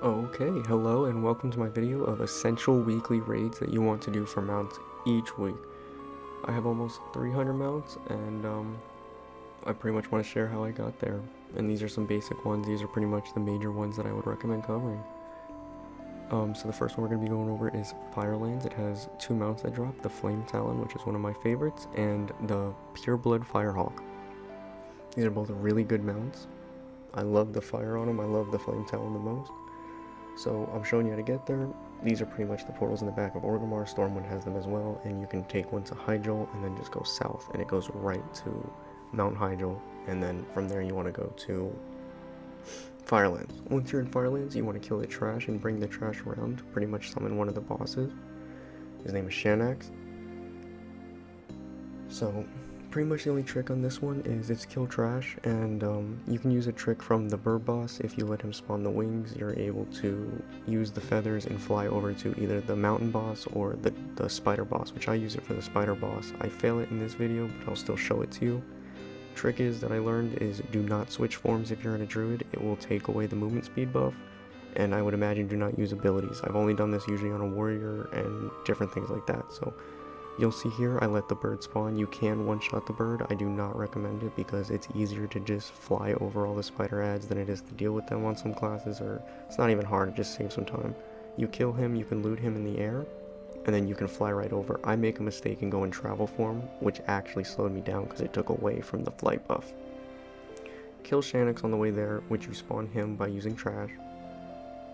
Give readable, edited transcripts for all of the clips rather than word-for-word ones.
Okay, hello and welcome to my video of essential weekly raids that you want to do for mounts each week. I have almost 300 mounts and I pretty much want to share how I got there. And these are some basic ones. These are pretty much the major ones that I would recommend covering. So the first one we're going to be going over is Firelands. It has two mounts that drop, the Flame Talon, which is one of my favorites, and the Pure Blood Firehawk. These are both really good mounts. I love the fire on them. I love the Flame Talon the most. So I'm showing you how to get there. These are pretty much the portals in the back of Orgrimmar. Stormwind has them as well, and you can take one to Hyjal and then just go south, and it goes right to Mount Hyjal, and then from there you want to go to Firelands. Once you're in Firelands, you want to kill the trash and bring the trash around to pretty much summon one of the bosses. His name is Shanax. So pretty much the only trick on this one is it's kill trash, and you can use a trick from the bird boss. If you let him spawn the wings, you're able to use the feathers and fly over to either the mountain boss or the spider boss, which I use it for the spider boss. I fail it in this video, but I'll still show it to you. Trick is that I learned is do not switch forms if you're in a druid. It will take away the movement speed buff, and I would imagine do not use abilities. I've only done this usually on a warrior and different things like that, so you'll see here I let the bird spawn. You can one-shot the bird. I do not recommend it because it's easier to just fly over all the spider ads than it is to deal with them on some classes, or it's not even hard, it just saves some time. You kill him, you can loot him in the air, and then you can fly right over. I make a mistake and go in travel form, which actually slowed me down because it took away from the flight buff. Kill Shanax on the way there, which you spawn him by using trash,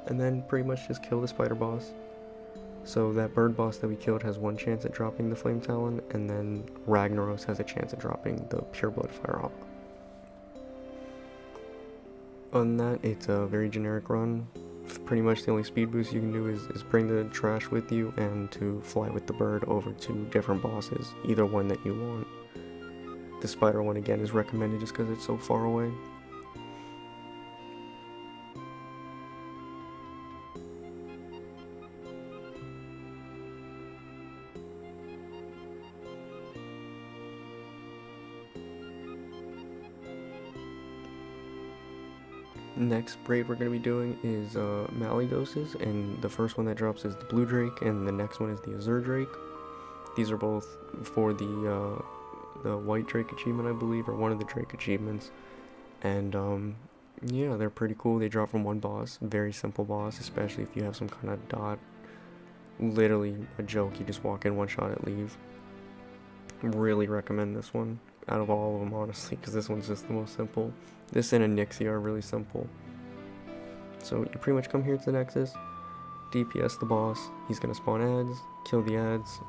and then pretty much just kill the spider boss. So that bird boss that we killed has one chance at dropping the Flame Talon, and then Ragnaros has a chance at dropping the Pure Blood Firehawk. Other than that, it's a very generic run. Pretty much the only speed boost you can do is bring the trash with you and to fly with the bird over to different bosses, either one that you want. The spider one again is recommended just because it's so far away. Next raid we're going to be doing is Malygoses, and the first one that drops is the Blue Drake, and the next one is the Azure Drake. These are both for the White Drake achievement, I believe, or one of the Drake achievements. And yeah, they're pretty cool. They drop from one boss, very simple boss, especially if you have some kind of dot. Literally a joke, you just walk in, one shot it, leave. Really recommend this one out of all of them, honestly, because this one's just the most simple. This and Onyxia are really simple. So you pretty much come here to the Nexus, DPS the boss, he's going to spawn ads, kill the ads,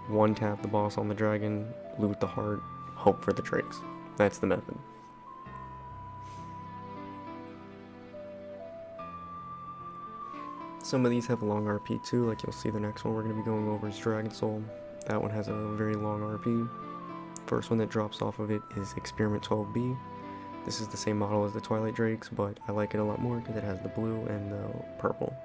one tap the boss on the dragon, loot the heart, hope for the drakes. That's the method. Some of these have a long RP too, like you'll see the next one we're going to be going over is Dragon Soul. That one has a very long RP. First one that drops off of it is Experiment 12B. This is the same model as the Twilight Drakes, but I like it a lot more because it has the blue and the purple.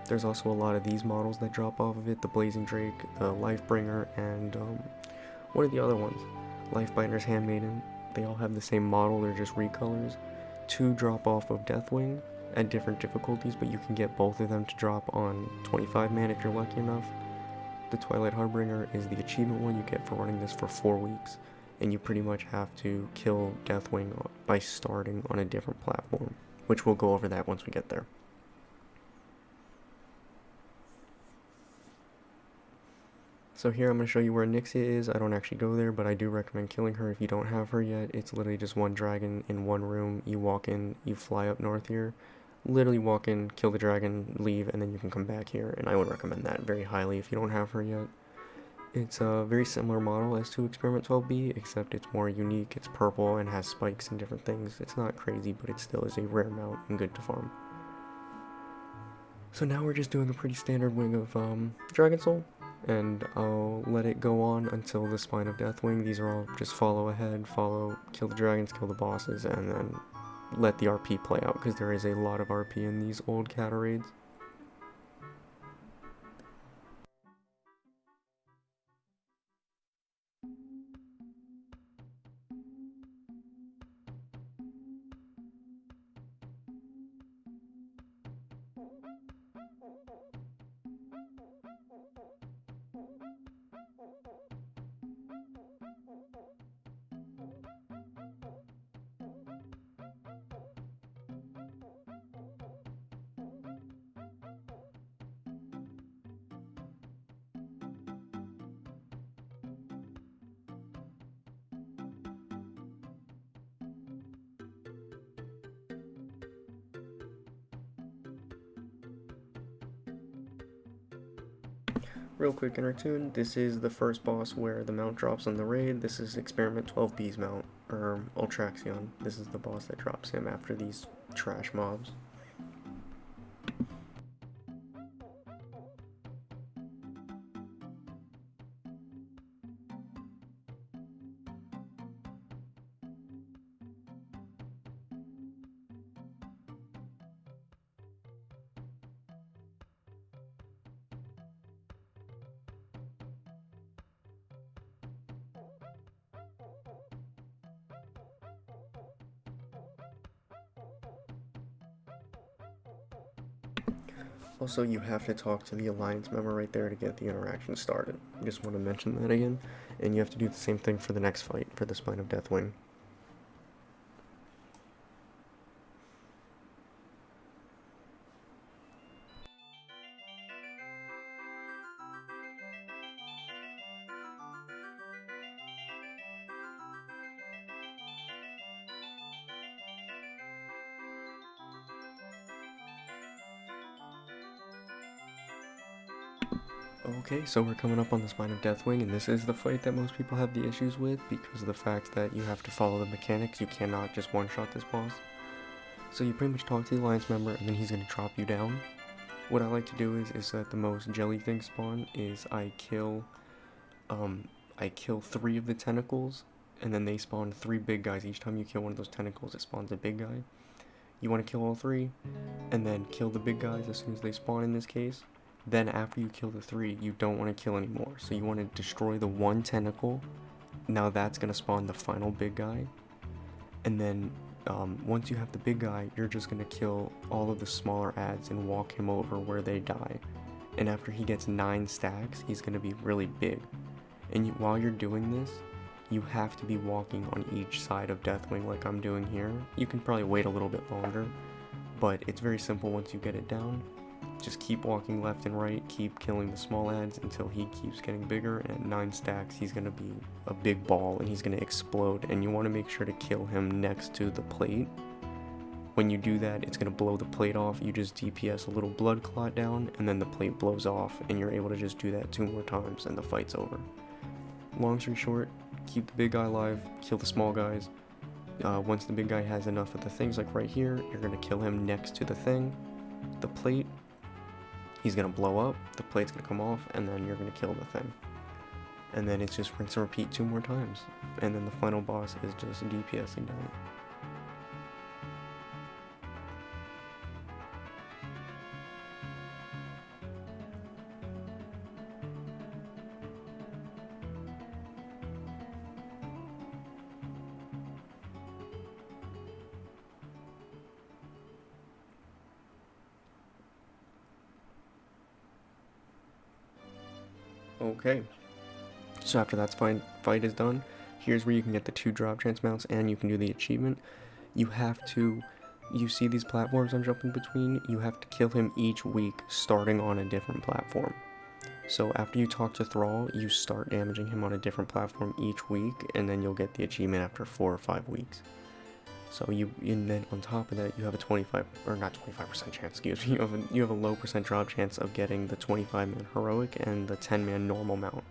There's also a lot of these models that drop off of it, the Blazing Drake, the Lifebringer, and one of the other ones, Lifebinder's Handmaiden. They all have the same model, they're just recolors. Two drop off of Deathwing at different difficulties, but you can get both of them to drop on 25 man if you're lucky enough. The Twilight Harbinger is the achievement one you get for running this for 4 weeks, and you pretty much have to kill Deathwing by starting on a different platform, which we'll go over that once we get there. So here I'm going to show you where Onyxia is. I don't actually go there, but I do recommend killing her if you don't have her yet. It's literally just one dragon in one room. You walk in, you fly up north here, literally walk in, kill the dragon, leave, and then you can come back here, and I would recommend that very highly if you don't have her yet. It's a very similar model as to Experiment 12B, except it's more unique. It's purple and has spikes and different things. It's not crazy, but it still is a rare mount and good to farm. So now we're just doing a pretty standard wing of Dragon Soul, and I'll let it go on until the Spine of Deathwing. These are all just follow ahead, kill the dragons, kill the bosses, and then let the RP play out, because there is a lot of RP in these old Cata raids. Real quick intertune, this is the first boss where the mount drops on the raid. This is Experiment 12B's mount, or Ultraxion. This is the boss that drops him after these trash mobs. Also, you have to talk to the Alliance member right there to get the interaction started. I just want to mention that again. And you have to do the same thing for the next fight, for the Spine of Deathwing. Okay, so we're coming up on the Spine of Deathwing, and this is the fight that most people have the issues with because of the fact that you have to follow the mechanics. You cannot just one-shot this boss. So you pretty much talk to the Alliance member, and then he's going to drop you down. What I like to do is that the most jelly things spawn is I kill 3 of the tentacles, and then they spawn 3 big guys. Each time you kill one of those tentacles, it spawns a big guy. You want to kill all 3, and then kill the big guys as soon as they spawn in this case. Then after you kill the 3, you don't want to kill anymore. So you want to destroy the 1 tentacle. Now that's going to spawn the final big guy. And then once you have the big guy, you're just going to kill all of the smaller adds and walk him over where they die. And after he gets 9 stacks, he's going to be really big. And while you're doing this, you have to be walking on each side of Deathwing like I'm doing here. You can probably wait a little bit longer, but it's very simple once you get it down. Just keep walking left and right, keep killing the small adds until he keeps getting bigger, and at 9 stacks he's going to be a big ball and he's going to explode, and you want to make sure to kill him next to the plate. When you do that, it's going to blow the plate off. You just DPS a little blood clot down, and then the plate blows off, and you're able to just do that 2 more times and the fight's over. Long story short, keep the big guy alive, kill the small guys. Once the big guy has enough of the things, like right here, you're going to kill him next to the thing, the plate. He's going to blow up, the plate's going to come off, and then you're going to kill the thing. And then it's just rinse and repeat 2 more times. And then the final boss is just DPSing down. Okay, so after that fight is done, here's where you can get the 2 drop chance mounts and you can do the achievement. You see these platforms I'm jumping between, you have to kill him each week starting on a different platform. So after you talk to Thrall, you start damaging him on a different platform each week, and then you'll get the achievement after 4 or 5 weeks. So and then on top of that, you have a 25% chance, excuse me, you have a low percent drop chance of getting the 25-man heroic and the 10-man normal mount.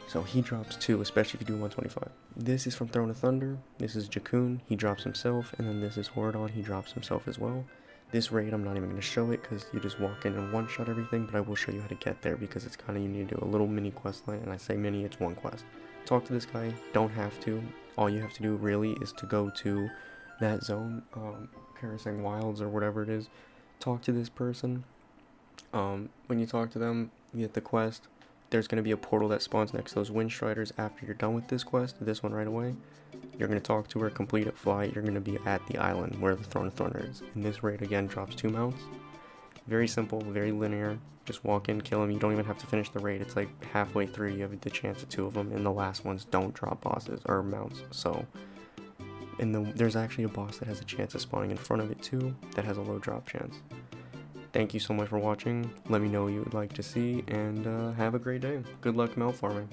So he drops 2, especially if you do 125. This is from Throne of Thunder, this is Jakun, he drops himself, and then this is Horadon, he drops himself as well. This raid, I'm not even going to show it because you just walk in and one-shot everything, but I will show you how to get there because it's kind of, you need to do a little mini quest line, and I say mini, it's 1 quest. Talk to this guy, don't have to. All you have to do really is to go to that zone, Karasang Wilds or whatever it is. Talk to this person. When you talk to them, you get the quest. There's going to be a portal that spawns next to those Windstriders after you're done with this quest, this one right away. You're going to talk to her, complete it, fly. You're going to be at the island where the Throne of Thunder is. And this raid again drops 2 mounts. Very simple, very linear. Just walk in, kill him. You don't even have to finish the raid. It's like halfway through, you have the chance of 2 of them, and the last ones don't drop bosses or mounts. So, there's actually a boss that has a chance of spawning in front of it too, that has a low drop chance. Thank you so much for watching. Let me know what you would like to see, and have a great day. Good luck mount farming.